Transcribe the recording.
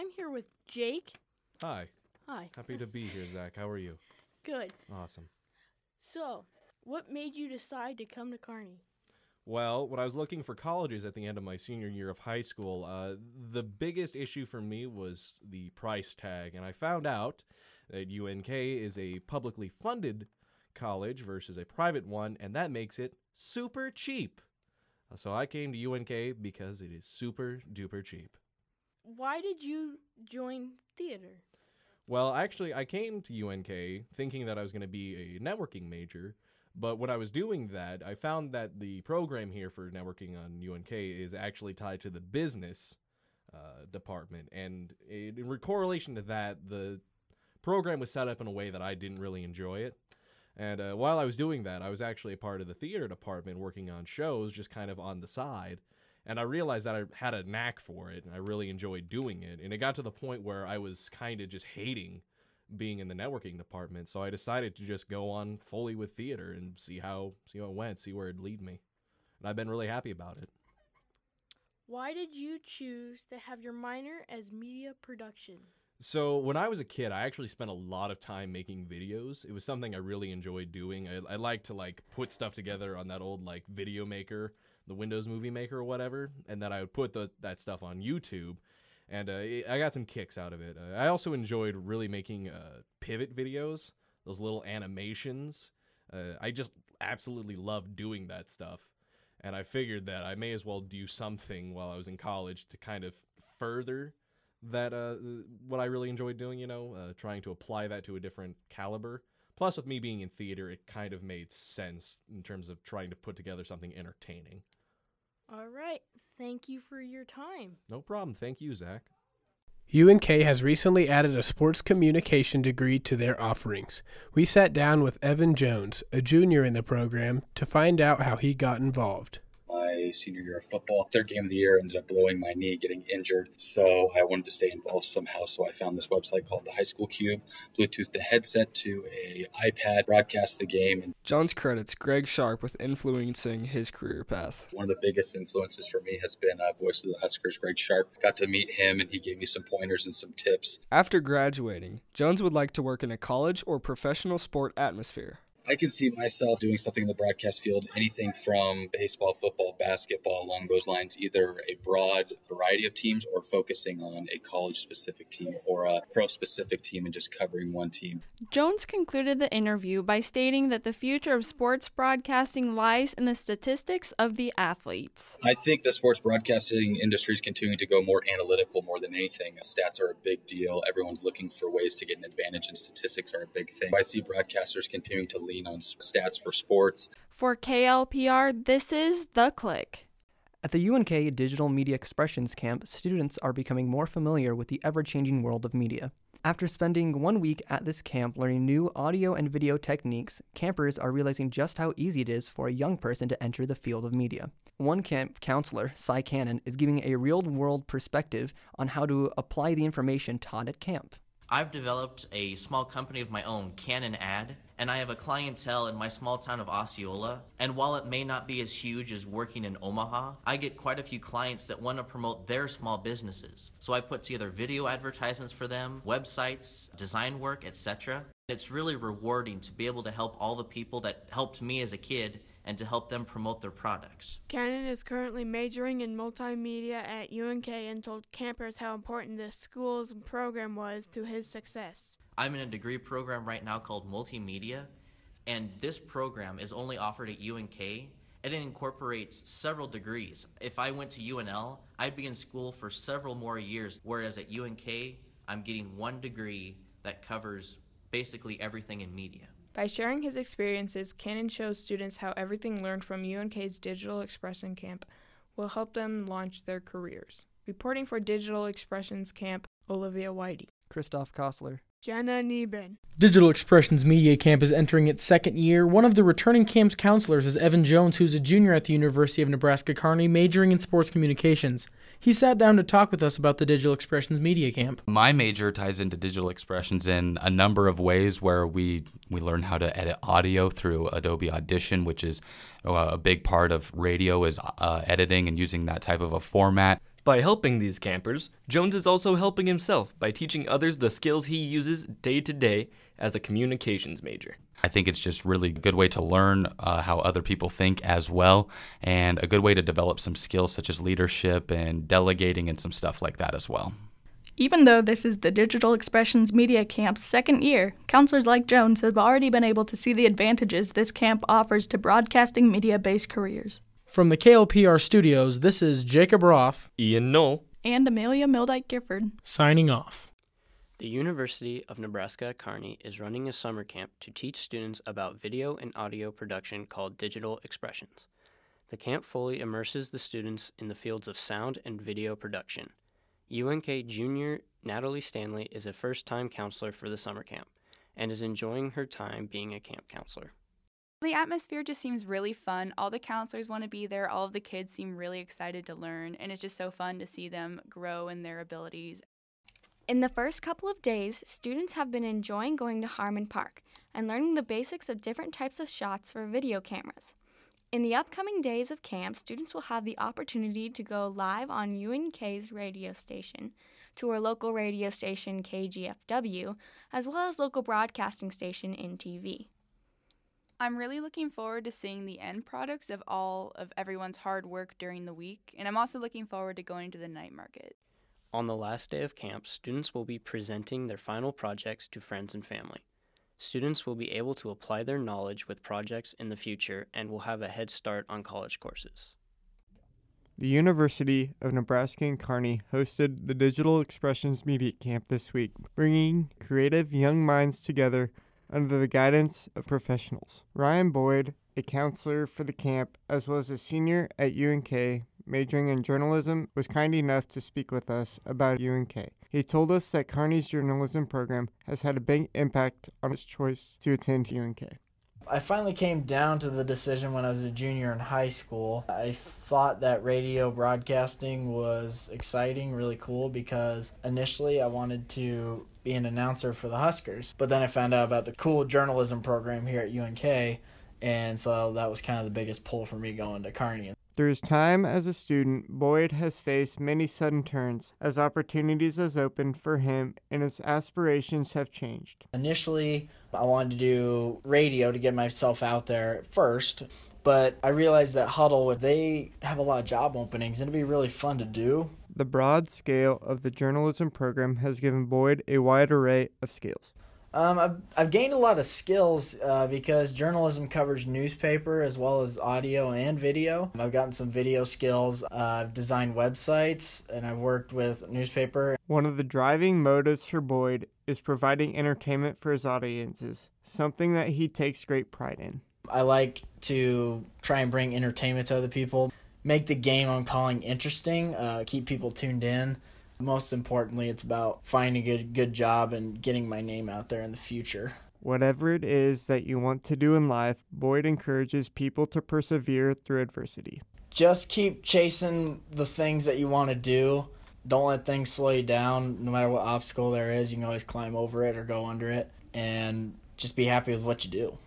I'm here with Jake. Hi. Hi. Happy to be here, Zach. How are you? Good. Awesome. So, what made you decide to come to Kearney? Well, when I was looking for colleges at the end of my senior year of high school, the biggest issue for me was the price tag. And I found out that UNK is a publicly funded college versus a private one, and that makes it super cheap. So I came to UNK because it is super duper cheap. Why did you join theater? Well, actually, I came to UNK thinking that I was going to be a networking major, but when I was doing that, I found that the program here for networking on UNK is actually tied to the business department, and in correlation to that, the program was set up in a way that I didn't really enjoy it. And while I was doing that, I was actually a part of the theater department working on shows just kind of on the side. And I realized that I had a knack for it, and I really enjoyed doing it. And it got to the point where I was kind of just hating being in the networking department. So I decided to just go on fully with theater and see how it went, see where it'd lead me. And I've been really happy about it. Why did you choose to have your minor as media production? So when I was a kid, I actually spent a lot of time making videos. It was something I really enjoyed doing. I like to put stuff together on that old video maker, the Windows Movie Maker or whatever, and then I would put that stuff on YouTube, and I got some kicks out of it. I also enjoyed really making pivot videos, those little animations. I just absolutely loved doing that stuff, and I figured that I may as well do something while I was in college to kind of further that what I really enjoyed doing, trying to apply that to a different caliber. Plus, with me being in theater, it kind of made sense in terms of trying to put together something entertaining. All right. Thank you for your time. No problem. Thank you, Zach. UNK has recently added a sports communication degree to their offerings. We sat down with Evan Jones, a junior in the program, to find out how he got involved. My senior year of football, third game of the year, ended up blowing my knee, getting injured. So I wanted to stay involved somehow. So I found this website called the High School Cube, Bluetooth the headset to a iPad, broadcast the game. And Jones credits Greg Sharp with influencing his career path. One of the biggest influences for me has been voice of the Huskers, Greg Sharp. Got to meet him, and he gave me some pointers and some tips. After graduating, Jones would like to work in a college or professional sport atmosphere. I can see myself doing something in the broadcast field, anything from baseball, football, basketball, along those lines, either a broad variety of teams or focusing on a college-specific team or a pro-specific team and just covering one team. Jones concluded the interview by stating that the future of sports broadcasting lies in the statistics of the athletes. I think the sports broadcasting industry is continuing to go more analytical more than anything. Stats are a big deal. Everyone's looking for ways to get an advantage, and statistics are a big thing. I see broadcasters continuing to lean on stats for sports. For KLPR, this is The Click. At the UNK Digital Media Expressions Camp, students are becoming more familiar with the ever-changing world of media. After spending 1 week at this camp learning new audio and video techniques, campers are realizing just how easy it is for a young person to enter the field of media. One camp counselor, Cy Cannon, is giving a real-world perspective on how to apply the information taught at camp. I've developed a small company of my own, Canon Ad, and I have a clientele in my small town of Osceola. And while it may not be as huge as working in Omaha, I get quite a few clients that want to promote their small businesses. So I put together video advertisements for them, websites, design work, etc. It's really rewarding to be able to help all the people that helped me as a kid and to help them promote their products. Cannon is currently majoring in multimedia at UNK and told campers how important the school's program was to his success. I'm in a degree program right now called Multimedia, and this program is only offered at UNK, and it incorporates several degrees. If I went to UNL, I'd be in school for several more years, whereas at UNK, I'm getting one degree that covers basically everything in media. By sharing his experiences, Cannon shows students how everything learned from UNK's Digital Expression Camp will help them launch their careers. Reporting for Digital Expressions Camp, Olivia Whitey. Christoph Kostler. Jenna Nieben. Digital Expressions Media Camp is entering its second year. One of the returning camp's counselors is Evan Jones, who's a junior at the University of Nebraska, Kearney, majoring in sports communications. He sat down to talk with us about the Digital Expressions Media Camp. My major ties into digital expressions in a number of ways where we learn how to edit audio through Adobe Audition, which is a big part of radio is editing and using that type of a format. By helping these campers, Jones is also helping himself by teaching others the skills he uses day to day as a communications major. I think it's just really a good way to learn how other people think as well, and a good way to develop some skills such as leadership and delegating and some stuff like that as well. Even though this is the Digital Expressions Media Camp's second year, counselors like Jones have already been able to see the advantages this camp offers to broadcasting media-based careers. From the KLPR studios, this is Jacob Roth, Ian Knoll, and Amelia Mildike-Gifford, signing off. The University of Nebraska at Kearney is running a summer camp to teach students about video and audio production called Digital Expressions. The camp fully immerses the students in the fields of sound and video production. UNK junior Natalie Stanley is a first-time counselor for the summer camp and is enjoying her time being a camp counselor. The atmosphere just seems really fun. All the counselors want to be there. All of the kids seem really excited to learn, and it's just so fun to see them grow in their abilities. In the first couple of days, students have been enjoying going to Harmon Park and learning the basics of different types of shots for video cameras. In the upcoming days of camp, students will have the opportunity to go live on UNK's radio station, to our local radio station KGFW, as well as local broadcasting station NTV. I'm really looking forward to seeing the end products of all of everyone's hard work during the week, and I'm also looking forward to going to the night market. On the last day of camp, students will be presenting their final projects to friends and family. Students will be able to apply their knowledge with projects in the future and will have a head start on college courses. The University of Nebraska and Kearney hosted the Digital Expressions Media Camp this week, bringing creative young minds together under the guidance of professionals. Ryan Boyd, a counselor for the camp, as well as a senior at UNK, majoring in journalism, was kind enough to speak with us about UNK. He told us that Kearney's journalism program has had a big impact on his choice to attend UNK. I finally came down to the decision when I was a junior in high school. I thought that radio broadcasting was exciting, really cool, because initially I wanted to be an announcer for the Huskers. But then I found out about the cool journalism program here at UNK, and so that was kind of the biggest pull for me going to Kearney. Through his time as a student, Boyd has faced many sudden turns as opportunities has opened for him and his aspirations have changed. Initially, I wanted to do radio to get myself out there first, but I realized that Huddle, they have a lot of job openings and it'd be really fun to do. The broad scale of the journalism program has given Boyd a wide array of skills. I've gained a lot of skills because journalism covers newspaper as well as audio and video. I've gotten some video skills. I've designed websites and I've worked with newspaper. One of the driving motives for Boyd is providing entertainment for his audiences, something that he takes great pride in. I like to try and bring entertainment to other people, make the game I'm calling interesting, keep people tuned in. Most importantly, it's about finding a good job and getting my name out there in the future. Whatever it is that you want to do in life, Boyd encourages people to persevere through adversity. Just keep chasing the things that you want to do. Don't let things slow you down. No matter what obstacle there is, you can always climb over it or go under it. And just be happy with what you do.